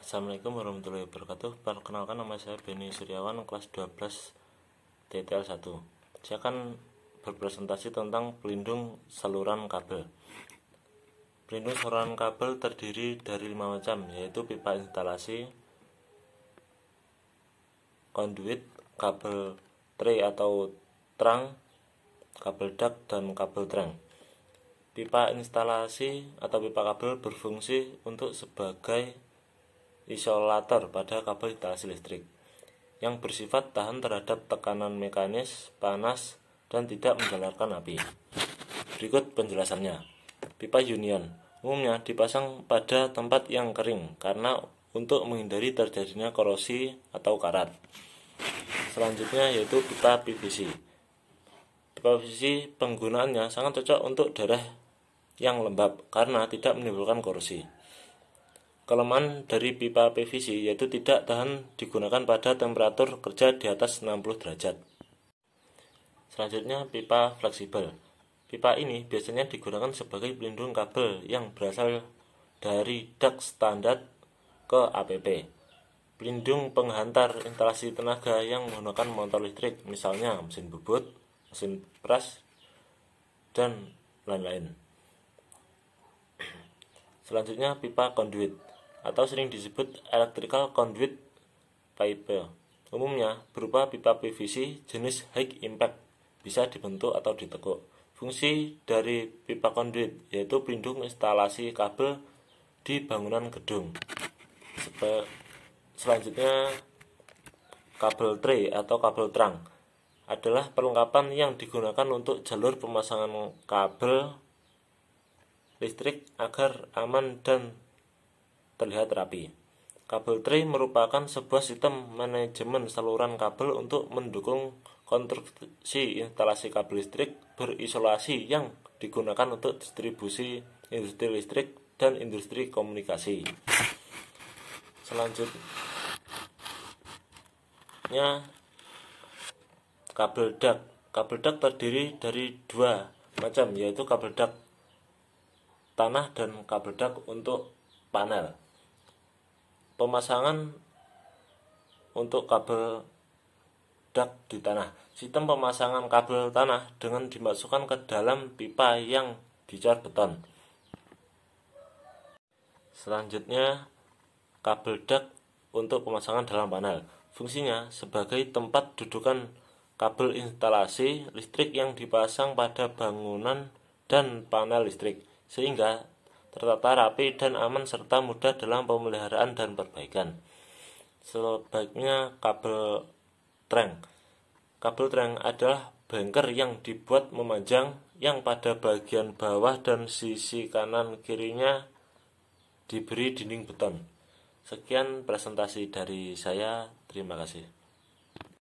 Assalamualaikum warahmatullahi wabarakatuh. Perkenalkan, nama saya Beni Suryawan, kelas 12 TTL 1. Saya akan berpresentasi tentang pelindung saluran kabel. Pelindung saluran kabel terdiri dari 5 macam, yaitu pipa instalasi, konduit, kabel tray atau trang, kabel duct, dan kabel treng. Pipa instalasi atau pipa kabel berfungsi untuk sebagai isolator pada kabel instalasi listrik yang bersifat tahan terhadap tekanan mekanis, panas, dan tidak menjalarkan api. Berikut penjelasannya. Pipa union umumnya dipasang pada tempat yang kering karena untuk menghindari terjadinya korosi atau karat. Selanjutnya yaitu pipa PVC. Pipa PVC penggunaannya sangat cocok untuk daerah yang lembab karena tidak menimbulkan korosi. Kelemahan dari pipa PVC yaitu tidak tahan digunakan pada temperatur kerja di atas 60 derajat. Selanjutnya pipa fleksibel. Pipa ini biasanya digunakan sebagai pelindung kabel yang berasal dari duct standar ke APP. Pelindung penghantar instalasi tenaga yang menggunakan motor listrik, misalnya mesin bubut, mesin pras, dan lain-lain. Selanjutnya pipa conduit atau sering disebut electrical conduit pipe. Umumnya berupa pipa PVC jenis high impact, bisa dibentuk atau ditekuk. Fungsi dari pipa conduit yaitu pelindung instalasi kabel di bangunan gedung. Selanjutnya kabel tray atau kabel trang adalah perlengkapan yang digunakan untuk jalur pemasangan kabel listrik agar aman dan terlihat rapi. Kabel tray merupakan sebuah sistem manajemen saluran kabel untuk mendukung konstruksi instalasi kabel listrik berisolasi yang digunakan untuk distribusi industri listrik dan industri komunikasi. Selanjutnya kabel duct. Kabel duct terdiri dari 2 macam, yaitu kabel duct tanah dan kabel duct untuk panel. Pemasangan untuk kabel duct di tanah. Sistem pemasangan kabel tanah dengan dimasukkan ke dalam pipa yang dicor beton. Selanjutnya kabel duct untuk pemasangan dalam panel. Fungsinya sebagai tempat dudukan kabel instalasi listrik yang dipasang pada bangunan dan panel listrik, sehingga tertata rapi dan aman serta mudah dalam pemeliharaan dan perbaikan. Sebaiknya kabel treng. Kabel treng adalah bengker yang dibuat memanjang yang pada bagian bawah dan sisi kanan kirinya diberi dinding beton. Sekian presentasi dari saya, terima kasih.